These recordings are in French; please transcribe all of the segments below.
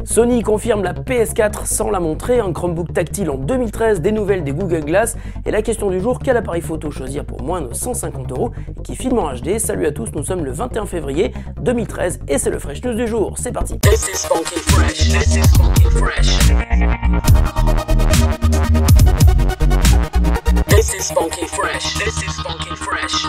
Sony confirme la PS4 sans la montrer, un Chromebook tactile en 2013, des nouvelles des Google Glass et la question du jour, quel appareil photo choisir pour moins de 150 € et qui filme en HD. Salut à tous, nous sommes le 21 février 2013 et c'est le Fresh News du jour, c'est parti. This is funky fresh. This is funky fresh. This is funky fresh. This is funky fresh.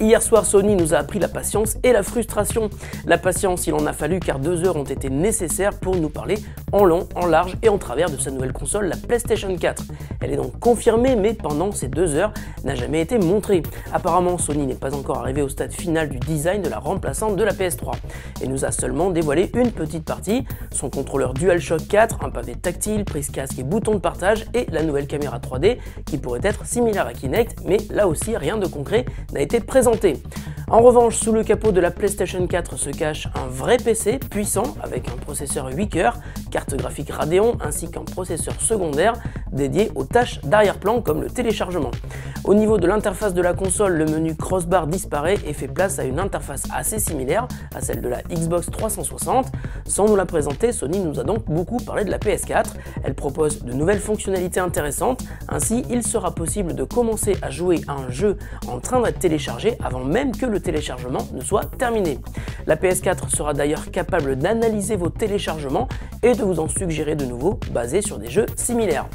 Hier soir, Sony nous a appris la patience et la frustration. La patience, il en a fallu car 2 heures ont été nécessaires pour nous parler en long, en large et en travers de sa nouvelle console, la PlayStation 4. Elle est donc confirmée, mais pendant ces 2 heures, n'a jamais été montrée. Apparemment, Sony n'est pas encore arrivé au stade final du design de la remplaçante de la PS3 et nous a seulement dévoilé une petite partie, son contrôleur DualShock 4, un pavé tactile, prise casque et bouton de partage et la nouvelle caméra 3D qui pourrait être similaire à Kinect, mais là aussi rien de concret n'a été présenté. En revanche, sous le capot de la PlayStation 4 se cache un vrai PC puissant avec un processeur 8 cœurs, carte graphique Radeon ainsi qu'un processeur secondaire dédié aux tâches d'arrière-plan comme le téléchargement. Au niveau de l'interface de la console, le menu crossbar disparaît et fait place à une interface assez similaire à celle de la Xbox 360. Sans nous la présenter, Sony nous a donc beaucoup parlé de la PS4. Elle propose de nouvelles fonctionnalités intéressantes, ainsi il sera possible de commencer à jouer à un jeu en train d'être téléchargé avant même que le téléchargement ne soit terminé. La PS4 sera d'ailleurs capable d'analyser vos téléchargements et de vous en suggérer de nouveaux basés sur des jeux similaires.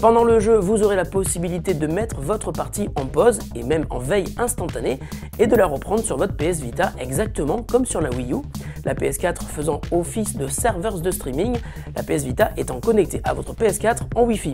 Pendant le jeu, vous aurez la possibilité de mettre votre partie en pause et même en veille instantanée et de la reprendre sur votre PS Vita exactement comme sur la Wii U. La PS4 faisant office de serveur de streaming, la PS Vita étant connectée à votre PS4 en Wi-Fi.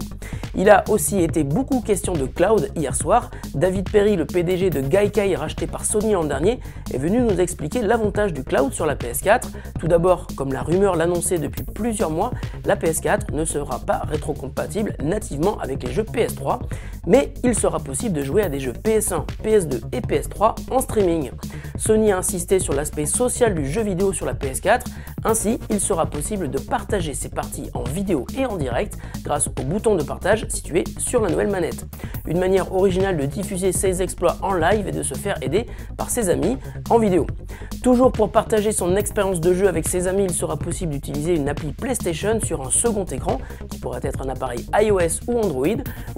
Il a aussi été beaucoup question de cloud hier soir. David Perry, le PDG de Gaikai racheté par Sony l'an dernier, est venu nous expliquer l'avantage du cloud sur la PS4. Tout d'abord, comme la rumeur l'annonçait depuis plusieurs mois, la PS4 ne sera pas rétrocompatible nativement avec les jeux PS3, mais il sera possible de jouer à des jeux PS1, PS2 et PS3 en streaming. Sony a insisté sur l'aspect social du jeu vidéo sur la PS4, ainsi il sera possible de partager ses parties en vidéo et en direct grâce au bouton de partage situé sur la nouvelle manette. Une manière originale de diffuser ses exploits en live et de se faire aider par ses amis en vidéo. Toujours pour partager son expérience de jeu avec ses amis, il sera possible d'utiliser une appli PlayStation sur un second écran qui pourra être un appareil iOS ou Android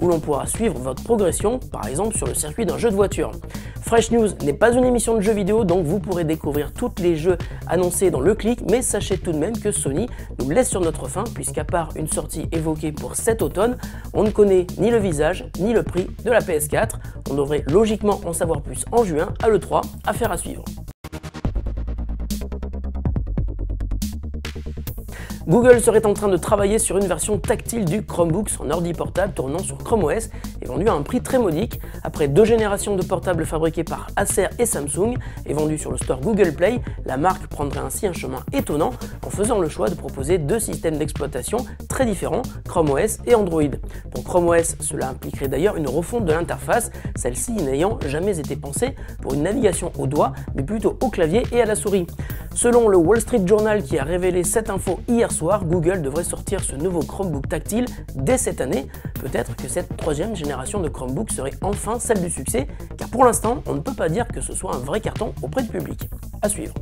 où l'on pourra suivre votre progression, par exemple sur le circuit d'un jeu de voiture. Fresh News n'est pas une émission de jeux vidéo, donc vous pourrez découvrir tous les jeux annoncés dans le clic, mais sachez tout de même que Sony nous laisse sur notre faim puisqu'à part une sortie évoquée pour cet automne, on ne connaît ni le visage ni le prix de la PS4. On devrait logiquement en savoir plus en juin à l'E3, affaire à suivre. Google serait en train de travailler sur une version tactile du Chromebook, son ordi portable tournant sur Chrome OS et vendu à un prix très modique. Après 2 générations de portables fabriqués par Acer et Samsung et vendus sur le store Google Play, la marque prendrait ainsi un chemin étonnant en faisant le choix de proposer 2 systèmes d'exploitation très différents, Chrome OS et Android. Pour Chrome OS, cela impliquerait d'ailleurs une refonte de l'interface, celle-ci n'ayant jamais été pensée pour une navigation au doigt, mais plutôt au clavier et à la souris. Selon le Wall Street Journal qui a révélé cette info hier soir, Google devrait sortir ce nouveau Chromebook tactile dès cette année. Peut-être que cette 3e génération de Chromebook serait enfin celle du succès, car pour l'instant, on ne peut pas dire que ce soit un vrai carton auprès du public. À suivre.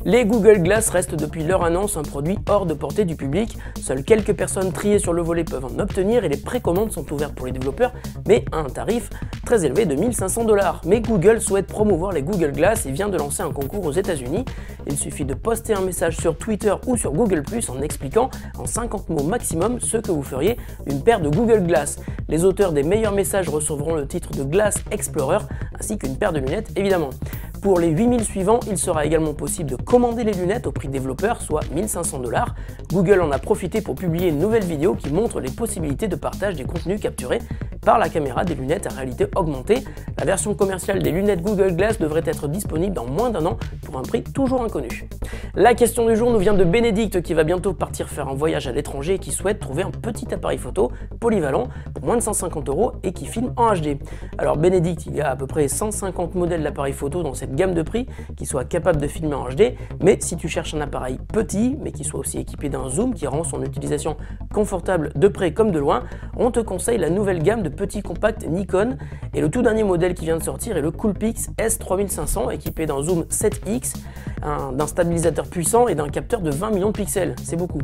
Les Google Glass restent depuis leur annonce un produit hors de portée du public. Seules quelques personnes triées sur le volet peuvent en obtenir et les précommandes sont ouvertes pour les développeurs, mais à un tarif très élevé de 1 500 $. Mais Google souhaite promouvoir les Google Glass et vient de lancer un concours aux États-Unis. Il suffit de poster un message sur Twitter ou sur Google+ en expliquant en 50 mots maximum ce que vous feriez d'une paire de Google Glass. Les auteurs des meilleurs messages recevront le titre de Glass Explorer ainsi qu'une paire de lunettes évidemment. Pour les 8000 suivants, il sera également possible de commander les lunettes au prix développeur, soit 1 500 $. Google en a profité pour publier une nouvelle vidéo qui montre les possibilités de partage des contenus capturés par la caméra des lunettes à réalité augmentée. La version commerciale des lunettes Google Glass devrait être disponible dans moins d'1 an pour un prix toujours inconnu. La question du jour nous vient de Bénédicte qui va bientôt partir faire un voyage à l'étranger et qui souhaite trouver un petit appareil photo polyvalent pour moins de 150 € et qui filme en HD. Alors Bénédicte, il y a à peu près 150 modèles d'appareils photo dans cette gamme de prix qui soient capables de filmer en HD, mais si tu cherches un appareil petit mais qui soit aussi équipé d'un zoom qui rend son utilisation confortable de près comme de loin, on te conseille la nouvelle gamme de petit compact Nikon, et le tout dernier modèle qui vient de sortir est le Coolpix S3500 équipé d'un zoom 7x, d'un stabilisateur puissant et d'un capteur de 20 millions de pixels, c'est beaucoup.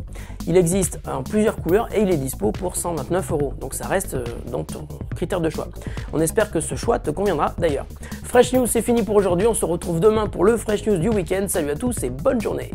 Il existe en plusieurs couleurs et il est dispo pour 129 €, donc ça reste dans ton critère de choix. On espère que ce choix te conviendra d'ailleurs. Fresh News, c'est fini pour aujourd'hui, on se retrouve demain pour le Fresh News du week-end. Salut à tous et bonne journée.